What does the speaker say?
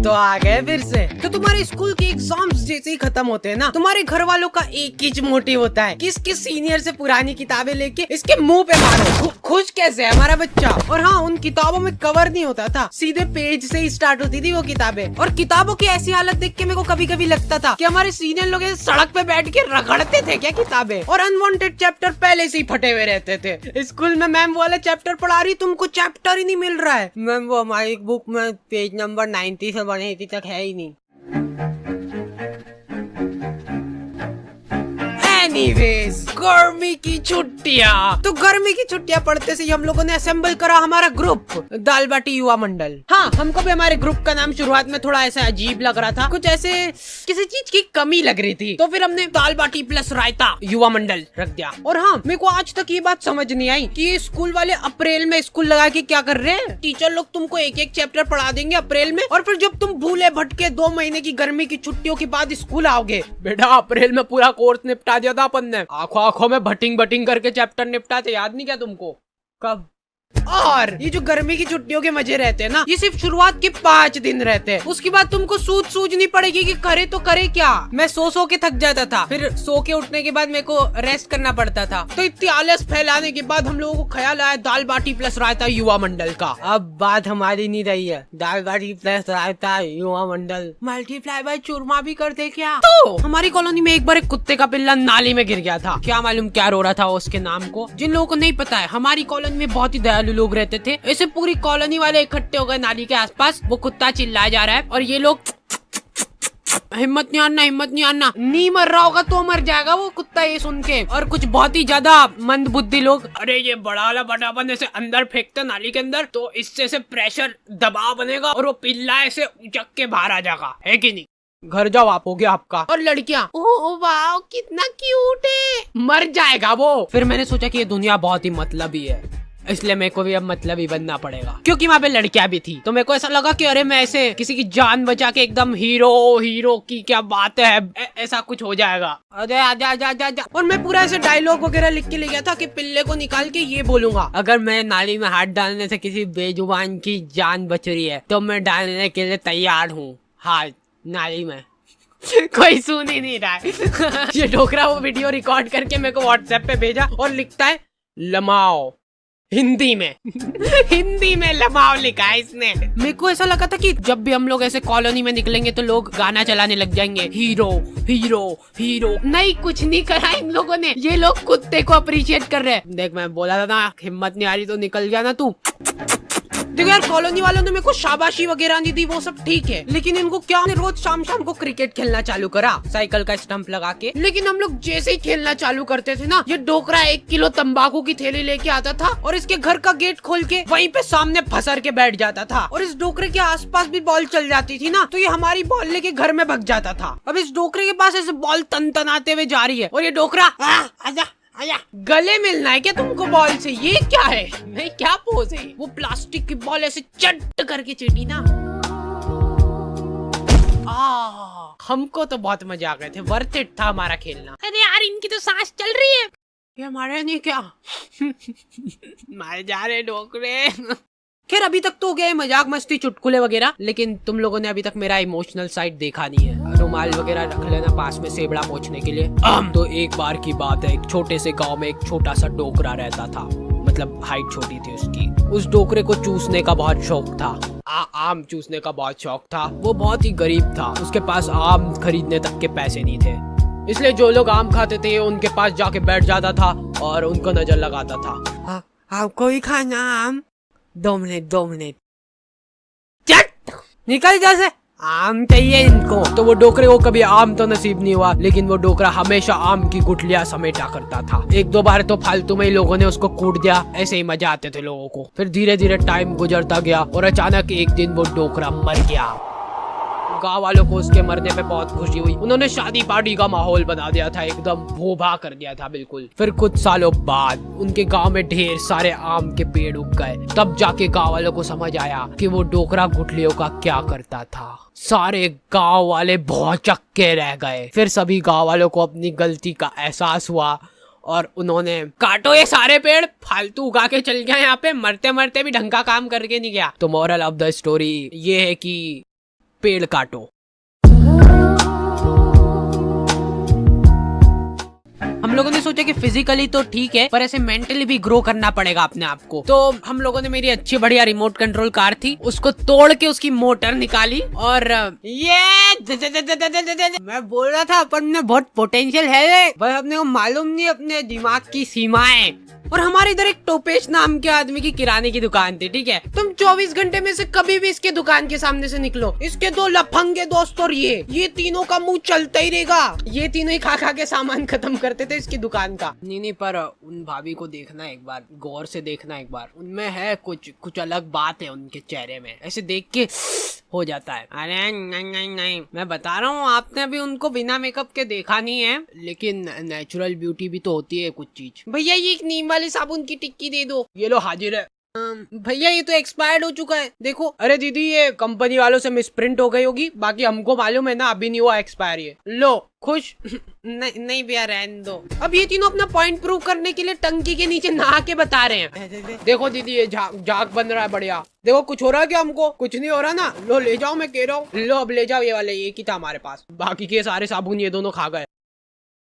तो आ गए फिर से। तो तुम्हारे स्कूल के एग्जाम्स जैसे ही खत्म होते हैं ना, तुम्हारे घर वालों का एक ही मोटिव होता है कि इसके सीनियर से पुरानी किताबें लेके इसके मुंह पे मारो। खुश कैसे है हमारा बच्चा। और हाँ, उन किताबों में कवर नहीं होता था, सीधे पेज से ही स्टार्ट होती थी वो किताबें। और किताबों की ऐसी हालत देख के मेरे को कभी कभी लगता था कि हमारे सीनियर लोग सड़क पे बैठ के रगड़ते थे क्या किताबें। और अनवांटेड चैप्टर पहले से ही फटे हुए रहते थे। स्कूल में मैम वाला चैप्टर पढ़ा रही, तुमको चैप्टर ही नहीं मिल रहा है। मैम वो हमारी बुक में पेज नंबर 90 से बने तक है ही नहीं। एनीवेज, गर्मी की छुट्टियाँ। तो गर्मी की छुट्टियाँ पढ़ते से हम लोगों ने असेंबल करा हमारा ग्रुप, दाल बाटी युवा मंडल। हाँ, हमको भी हमारे ग्रुप का नाम शुरुआत में थोड़ा ऐसा अजीब लग रहा था, कुछ ऐसे किसी चीज की कमी लग रही थी, तो फिर हमने दाल बाटी प्लस रायता युवा मंडल रख दिया। और हाँ, मेरे को आज तक ये बात समझ नहीं आई कि ये स्कूल वाले अप्रैल में स्कूल लगा के क्या कर रहे हैं। टीचर लोग तुमको एक एक चैप्टर पढ़ा देंगे अप्रैल में, और फिर जब तुम भूले भटके 2 महीने की गर्मी की छुट्टियों के बाद स्कूल आओगे, बेटा अप्रैल में पूरा कोर्स निपटा दिया था अपन ने, आंखों आंखों में भटिंग भटिंग करके चैप्टर निपटाते, याद नहीं क्या तुमको? कब? और ये जो गर्मी की छुट्टियों के मजे रहते हैं ना, ये सिर्फ शुरुआत के 5 दिन रहते हैं। उसके बाद तुमको सूझनी पड़ेगी कि करे तो करे क्या। मैं सो के थक जाता था, फिर सो के उठने के बाद मेरे को रेस्ट करना पड़ता था। तो इतनी आलस फैलाने के बाद हम लोगों को ख्याल आया दाल बाटी प्लस रायता युवा मंडल का। अब बात हमारी नहीं रही है, दाल बाटी प्लस रायता युवा मंडल मल्टीप्लाई बाय चूरमा भी कर दे क्या। तो हमारी कॉलोनी में एक बार एक कुत्ते का पिल्ला नाली में गिर गया था। क्या मालूम क्या रो रहा था उसके नाम को। जिन लोगों को नहीं पता है, हमारी कॉलोनी में बहुत ही दयालु लोग रहते थे। ऐसे पूरी कॉलोनी वाले इकट्ठे हो गए नाली के आसपास। वो कुत्ता चिल्लाया जा रहा है और ये लोग हिम्मत नहीं आना, हिम्मत नहीं आना, नहीं मर रहा होगा तो मर जाएगा वो कुत्ता ये सुन के। और कुछ बहुत ही ज्यादा मंद बुद्धि लोग, अरे ये बड़ा वाला बटापन ऐसे अंदर फेंकते नाली के अंदर, तो इससे से प्रेशर दबाव बनेगा और वो पिल्ला ऐसे उचक के बाहर आ जाएगा, है कि नहीं? घर जाओ आप, हो गया आपका। और लड़कियां, ओह वाह कितना क्यूट है, मर जाएगा वो। फिर मैंने सोचा कि ये दुनिया बहुत ही मतलबी है, इसलिए मेरे को भी अब मतलबी बनना पड़ेगा, क्योंकि वहाँ पे लड़कियां भी थी। तो मेरे को ऐसा लगा कि अरे मैं ऐसे किसी की जान बचा के एकदम हीरो की क्या बात है, ऐसा कुछ हो जाएगा। अरे आजा आजा आजा आजा। और मैं पूरा ऐसे डायलॉग वगैरह लिख के ले गया था कि पिल्ले को निकाल के ये बोलूंगा, अगर मैं नाली में हाथ डालने से किसी बेजुबान की जान बच रही है तो मैं डालने के लिए तैयार हूँ हाथ नाली में। कोई सुन ही नहीं रहा है। ये डोकरा वो वीडियो रिकॉर्ड करके मेरे को व्हाट्सएप पे भेजा और लिखता है लमाओ हिंदी में। हिंदी में लमाओ लिखा है इसने। मेरे को ऐसा लगा था कि जब भी हम लोग ऐसे कॉलोनी में निकलेंगे तो लोग गाना चलाने लग जाएंगे, हीरो हीरो हीरो। नहीं, कुछ नहीं करा इन लोगों ने, ये लोग कुत्ते को अप्रिशिएट कर रहे हैं। देख मैं बोला था ना, हिम्मत नहीं आ रही तो निकल गया ना तू। देखो यार, कॉलोनी वालों ने मेरे को शाबाशी वगैरह नहीं दी, वो सब ठीक है, लेकिन इनको क्या रोज शाम शाम को क्रिकेट खेलना चालू करा साइकिल का स्टंप लगा के। लेकिन हम लोग जैसे ही खेलना चालू करते थे ना, ये डोकरा 1 किलो तंबाकू की थैली लेके आता था और इसके घर का गेट खोल के वहीं पे सामने फंसर के बैठ जाता था। और इस डोकरे के आसपास भी बॉल चल जाती थी ना, तो ये हमारी बॉल लेके घर में भग जाता था। अब इस डोकरे के पास ऐसे बॉल तनतनाते हुए जा रही है और ये डोकरा आजा आया, गले मिलना है क्या तुमको बॉल से? ये क्या है, नहीं क्या पोज है? वो प्लास्टिक की बॉल ऐसे चट करके चीटी ना। हमको तो बहुत मजा आ गए थे, वर्थ इट था हमारा खेलना। अरे यार, इनकी तो सांस चल रही है, ये हमारे नहीं क्या? मारे जा रहे डोकरे। खैर अभी तक तो हो गया मजाक मस्ती चुटकुले वगैरह, लेकिन तुम लोगों ने अभी तक मेरा इमोशनल साइड देखा नहीं है। रुमाल वगैरह रख लेना पास में सेबड़ा पोंछने के लिए। तो एक बार की बात है, एक छोटे से गांव में एक छोटा सा डोकरा रहता था, मतलब हाइट छोटी थी उसकी। उस डोकरे को चूसने का बहुत शौक था, आम चूसने का बहुत शौक था। वो बहुत ही गरीब था, उसके पास आम खरीदने तक के पैसे नहीं थे, इसलिए जो लोग आम खाते थे उनके पास जाके बैठ जाता था और उनको नजर लगाता था। आपको ही खाना आम? 2 मिनट चट निकल जैसे, आम चाहिए इनको। तो वो डोकरे को कभी आम तो नसीब नहीं हुआ, लेकिन वो डोकरा हमेशा आम की गुठलियां समेटा करता था। 1-2 बार तो फालतू में ही लोगों ने उसको कूट दिया, ऐसे ही मजा आते थे लोगों को। फिर धीरे धीरे टाइम गुजरता गया और अचानक एक दिन वो डोकरा मर गया। गाँव वालों को उसके मरने पे बहुत खुशी हुई, उन्होंने शादी पार्टी का माहौल बना दिया था, एकदम भोभा कर दिया था बिल्कुल। फिर कुछ सालों बाद उनके गांव में ढेर सारे आम के पेड़ उग गए, तब जाके गांव वालों को समझ आया कि वो डोकरा गुठलियों का क्या करता था। सारे गांव वाले भौचक्के रह गए। फिर सभी गांव वालों को अपनी गलती का एहसास हुआ और उन्होंने काटो ये सारे पेड़, फालतू उगा के चल गया यहाँ पे, मरते मरते भी ढंग का काम करके नहीं गया। तो मोरल ऑफ द स्टोरी ये है कि पेड़ काटो। हम लोगों ने सोचा कि फिजिकली तो ठीक है पर ऐसे मेंटली भी ग्रो करना पड़ेगा अपने आप को। तो हम लोगों ने मेरी अच्छी बढ़िया रिमोट कंट्रोल कार थी, उसको तोड़ के उसकी मोटर निकाली और ये मैं बोल रहा था अपन में बहुत पोटेंशियल है, बस अपने को मालूम नहीं अपने दिमाग की सीमाएं। और हमारे इधर एक टोपेश नाम के आदमी की किराने की दुकान थी, ठीक है। तुम 24 घंटे में से कभी भी इसके दुकान के सामने से निकलो, इसके 2 लफंगे दोस्त और ये तीनों का मुंह चलता ही रहेगा। ये तीनों ही खा खा के सामान खत्म करते थे इसकी दुकान का। नहीं पर उन भाभी को देखना एक बार, गौर से देखना एक बार, उनमें है कुछ अलग बात है उनके चेहरे में, ऐसे देख के हो जाता है। अरे नहीं, मैं बता रहा हूँ, आपने अभी उनको बिना मेकअप के देखा नहीं है, लेकिन नेचुरल ब्यूटी भी तो होती है कुछ चीज। भैया ये एक नीम वाले साबुन की टिक्की दे दो। ये लो हाजिर है। भैया ये तो एक्सपायर्ड हो चुका है, देखो। अरे दीदी ये कंपनी वालों से मिसप्रिंट हो गई होगी, बाकी हमको मालूम है ना अभी नहीं हुआ एक्सपायर। ये लो खुश। नहीं भैया रहने दो। अब ये तीनों अपना पॉइंट प्रूव करने के लिए टंकी के नीचे नहा के बता रहे हैं। देखो दीदी ये झाग बन रहा है बढ़िया। देखो कुछ हो रहा है क्या? हमको कुछ नहीं हो रहा ना। लो ले जाओ, मैं कह रहा हूँ। लो अब ले जाओ ये वाले, एक ही था हमारे पास, बाकी के सारे साबुन ये दोनों खा गए।